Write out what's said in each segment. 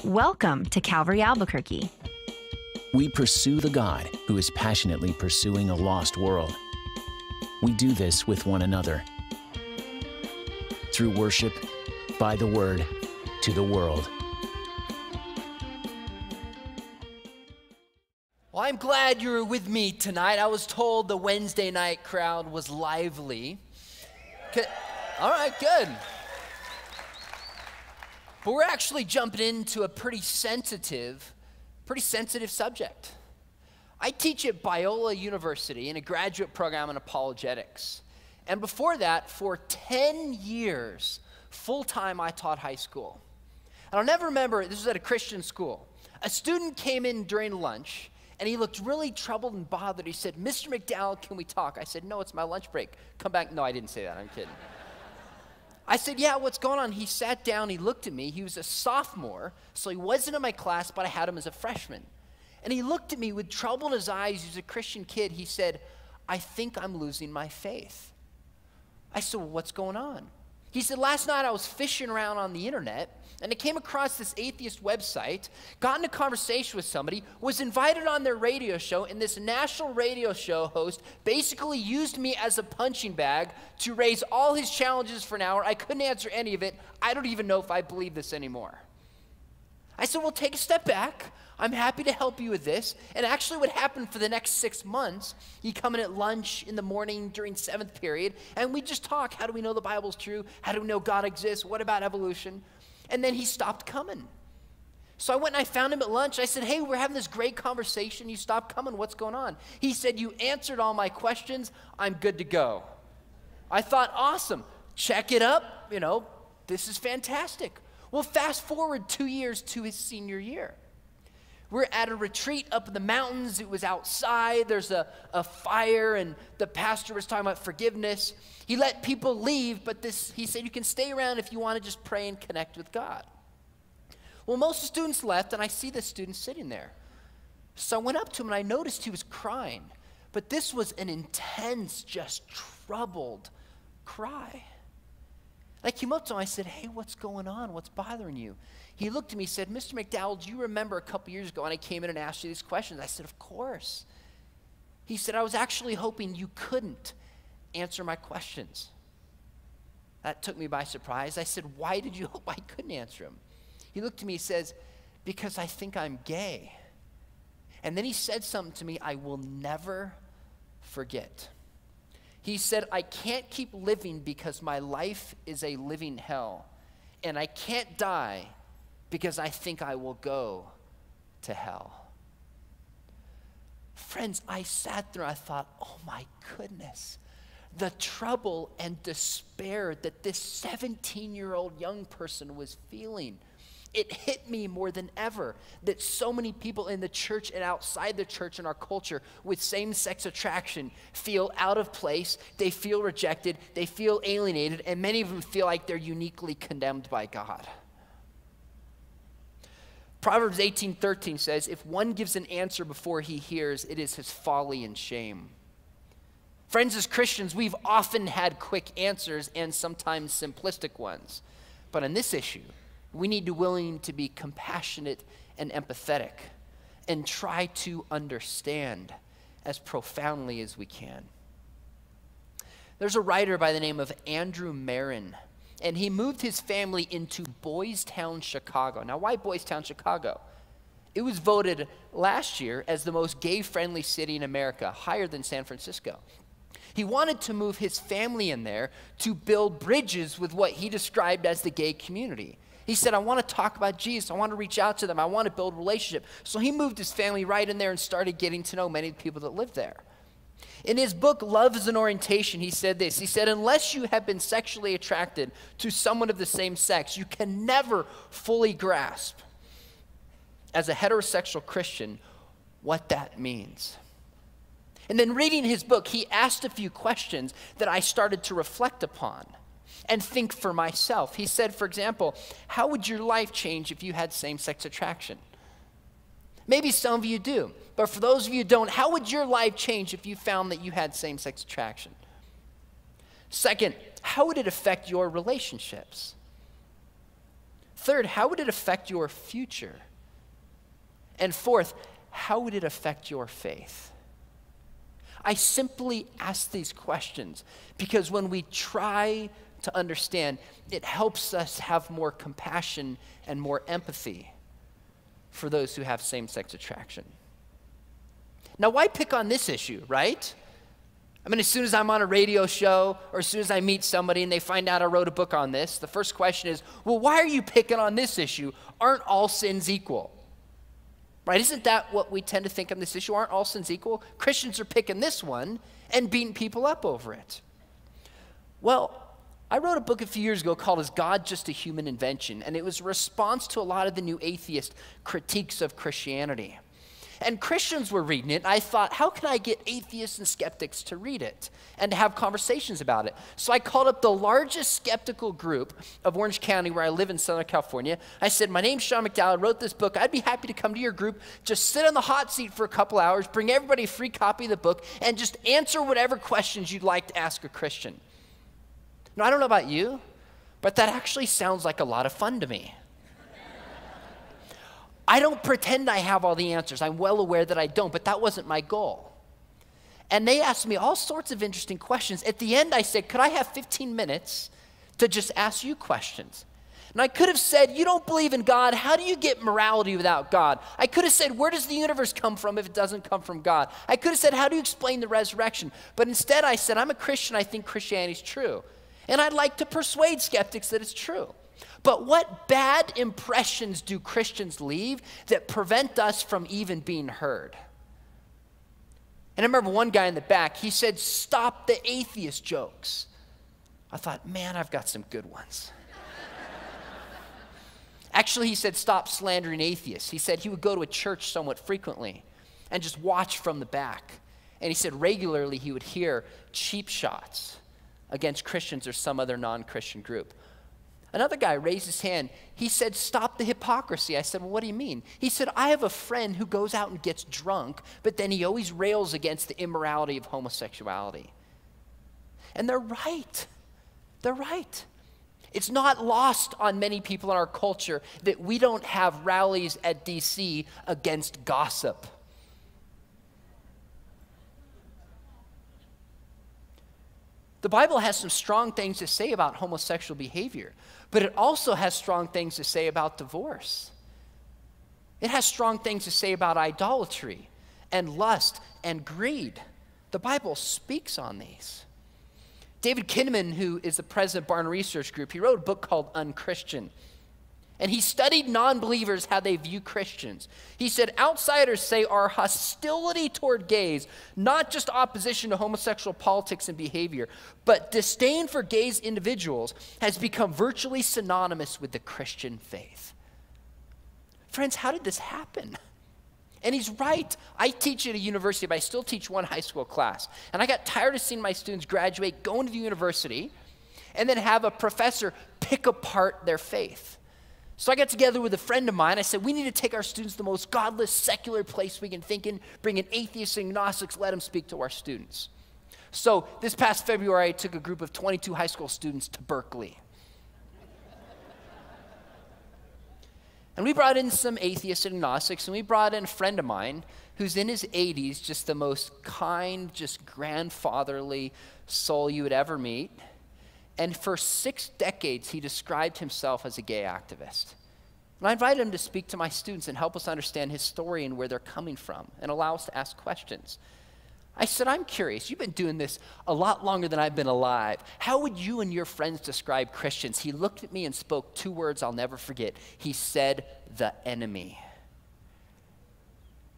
Welcome to Calvary Albuquerque. We pursue the God who is passionately pursuing a lost world. We do this with one another. Through worship, by the word, to the world. Well, I'm glad you were with me tonight. I was told the Wednesday night crowd was lively. All right, good. But we're actually jumping into a pretty sensitive subject. I teach at Biola University in a graduate program in apologetics. And before that, for 10 years, full-time, I taught high school. And I'll never remember, this was at a Christian school. A student came in during lunch, and he looked really troubled and bothered. He said, "Mr. McDowell, can we talk?" I said, "No, it's my lunch break. Come back." No, I didn't say that. I'm kidding. I said, "Yeah, what's going on?" He sat down. He looked at me. He was a sophomore, so he wasn't in my class, but I had him as a freshman. And he looked at me with trouble in his eyes. He was a Christian kid. He said, "I think I'm losing my faith." I said, "Well, what's going on?" He said, "Last night I was fishing around on the internet, and I came across this atheist website, got in a conversation with somebody, was invited on their radio show, and this national radio show host basically used me as a punching bag to raise all his challenges for an hour. I couldn't answer any of it. I don't even know if I believe this anymore." I said, "Well, take a step back. I'm happy to help you with this." And actually what happened for the next 6 months, he'd come in at lunch in the morning during 7th period, and we'd just talk. How do we know the Bible's true? How do we know God exists? What about evolution? And then he stopped coming. So I went and I found him at lunch. I said, "Hey, we're having this great conversation. You stopped coming. What's going on?" He said, "You answered all my questions. I'm good to go." I thought, awesome. Check it up. This is fantastic. Well, fast forward 2 years to his senior year. We're at a retreat up in the mountains. It was outside. There's a fire, and the pastor was talking about forgiveness. He let people leave, but he said, "You can stay around if you want to just pray and connect with God." Well, most of the students left, and I see the student sitting there. So I went up to him, and I noticed he was crying. But this was an intense, just troubled cry. I came up to him, I said, "Hey, what's going on? What's bothering you?" He looked at me and said, "Mr. McDowell, do you remember a couple years ago when I came in and asked you these questions?" I said, "Of course." He said, "I was actually hoping you couldn't answer my questions." That took me by surprise. I said, "Why did you hope I couldn't answer them?" He looked at me and says, "Because I think I'm gay." And then he said something to me I will never forget. He said, "I can't keep living because my life is a living hell. And I can't die because I think I will go to hell." Friends, I sat there, I thought, oh my goodness, the trouble and despair that this 17-year-old young person was feeling. It hit me more than ever that so many people in the church and outside the church in our culture with same-sex attraction feel out of place, they feel rejected, they feel alienated, and many of them feel like they're uniquely condemned by God. Proverbs 18:13 says, "If one gives an answer before he hears, it is his folly and shame." Friends, as Christians, we've often had quick answers and sometimes simplistic ones. But on this issue, we need to be willing to be compassionate and empathetic and try to understand as profoundly as we can. There's a writer by the name of Andrew Marin, and he moved his family into Boys Town, Chicago. Now, why Boys Town, Chicago? It was voted last year as the most gay-friendly city in America, higher than San Francisco. He wanted to move his family in there to build bridges with what he described as the gay community. He said, "I want to talk about Jesus. I want to reach out to them. I want to build a relationship." So he moved his family right in there and started getting to know many of the people that lived there. In his book, Love is an Orientation, he said this. He said, "Unless you have been sexually attracted to someone of the same sex, you can never fully grasp, as a heterosexual Christian, what that means." And then reading his book, he asked a few questions that I started to reflect upon and think for myself. He said, for example, how would your life change if you had same-sex attraction? Maybe some of you do, but for those of you who don't, how would your life change if you found that you had same-sex attraction? Second, how would it affect your relationships? Third, how would it affect your future? And fourth, how would it affect your faith? I simply ask these questions because when we try to understand, it helps us have more compassion and more empathy for those who have same-sex attraction. Now, why pick on this issue, right? I mean, as soon as I'm on a radio show or as soon as I meet somebody and they find out I wrote a book on this, the first question is, well, why are you picking on this issue? Aren't all sins equal? Right? Isn't that what we tend to think on this issue? Aren't all sins equal? Christians are picking this one and beating people up over it. Well, I wrote a book a few years ago called Is God Just a Human Invention? And it was a response to a lot of the new atheist critiques of Christianity. And Christians were reading it, and I thought, how can I get atheists and skeptics to read it and to have conversations about it? So I called up the largest skeptical group of Orange County, where I live in Southern California. I said, my name's Sean McDowell, I wrote this book. I'd be happy to come to your group, just sit on the hot seat for a couple hours, bring everybody a free copy of the book, and just answer whatever questions you'd like to ask a Christian. Now, I don't know about you, but that actually sounds like a lot of fun to me. I don't pretend I have all the answers. I'm well aware that I don't, but that wasn't my goal. And they asked me all sorts of interesting questions. At the end, I said, could I have 15 minutes to just ask you questions? And I could have said, you don't believe in God. How do you get morality without God? I could have said, where does the universe come from if it doesn't come from God? I could have said, how do you explain the resurrection? But instead, I said, I'm a Christian. I think Christianity is true. And I'd like to persuade skeptics that it's true. But what bad impressions do Christians leave that prevent us from even being heard? And I remember one guy in the back, he said, stop the atheist jokes. I thought, man, I've got some good ones. Actually, he said, stop slandering atheists. He said he would go to a church somewhat frequently and just watch from the back. And he said regularly he would hear cheap shots against Christians or some other non-Christian group. Another guy raised his hand. He said, stop the hypocrisy. I said, well, what do you mean? He said, I have a friend who goes out and gets drunk, but then he always rails against the immorality of homosexuality. And they're right. They're right. It's not lost on many people in our culture that we don't have rallies at DC against gossip. The Bible has some strong things to say about homosexual behavior, but it also has strong things to say about divorce. It has strong things to say about idolatry and lust and greed. The Bible speaks on these. David Kinnaman, who is the president of Barna Research Group, he wrote a book called Unchristian. And he studied non-believers, how they view Christians. He said, outsiders say our hostility toward gays, not just opposition to homosexual politics and behavior, but disdain for gays individuals has become virtually synonymous with the Christian faith. Friends, how did this happen? And he's right. I teach at a university, but I still teach one high school class. And I got tired of seeing my students graduate, go into the university, and then have a professor pick apart their faith. So I got together with a friend of mine. I said, we need to take our students to the most godless, secular place we can think in, bring in atheists and agnostics, let them speak to our students. So this past February, I took a group of 22 high school students to Berkeley. And we brought in some atheists and agnostics, and we brought in a friend of mine who's in his 80s, just the most kind, just grandfatherly soul you would ever meet. And for 6 decades, he described himself as a gay activist. And I invited him to speak to my students and help us understand his story and where they're coming from and allow us to ask questions. I said, I'm curious. You've been doing this a lot longer than I've been alive. How would you and your friends describe Christians? He looked at me and spoke 2 words I'll never forget. He said, the enemy.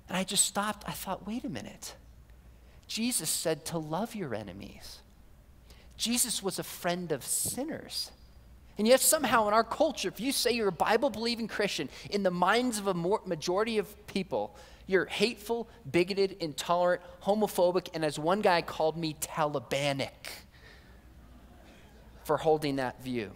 And I just stopped. I thought, wait a minute. Jesus said to love your enemies. Jesus was a friend of sinners. And yet somehow in our culture, if you say you're a Bible-believing Christian, in the minds of a majority of people, you're hateful, bigoted, intolerant, homophobic, and as one guy called me, Talibanic for holding that view.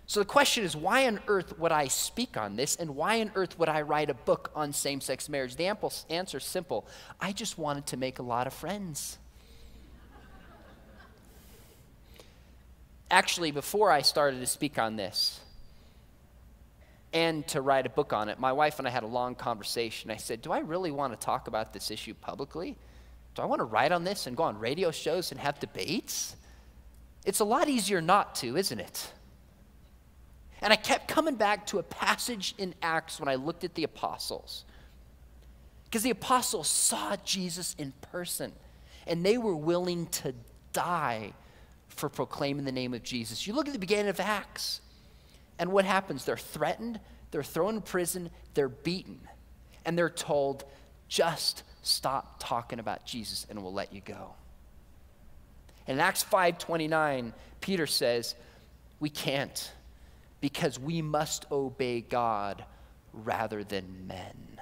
So the question is, why on earth would I speak on this, and why on earth would I write a book on same-sex marriage? The answer is simple. I just wanted to make a lot of friends. Actually, before I started to speak on this and to write a book on it, my wife and I had a long conversation. I said, do I really want to talk about this issue publicly? Do I want to write on this and go on radio shows and have debates? It's a lot easier not to, isn't it? And I kept coming back to a passage in Acts when I looked at the apostles. Because the apostles saw Jesus in person, and they were willing to die for proclaiming the name of Jesus. You look at the beginning of Acts, and what happens? They're threatened, they're thrown in prison, they're beaten, and they're told, just stop talking about Jesus and we'll let you go. In Acts 5:29, Peter says, we can't, because we must obey God rather than men.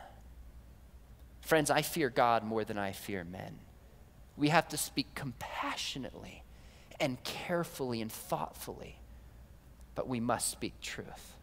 Friends, I fear God more than I fear men. We have to speak compassionately and carefully and thoughtfully, but we must speak truth.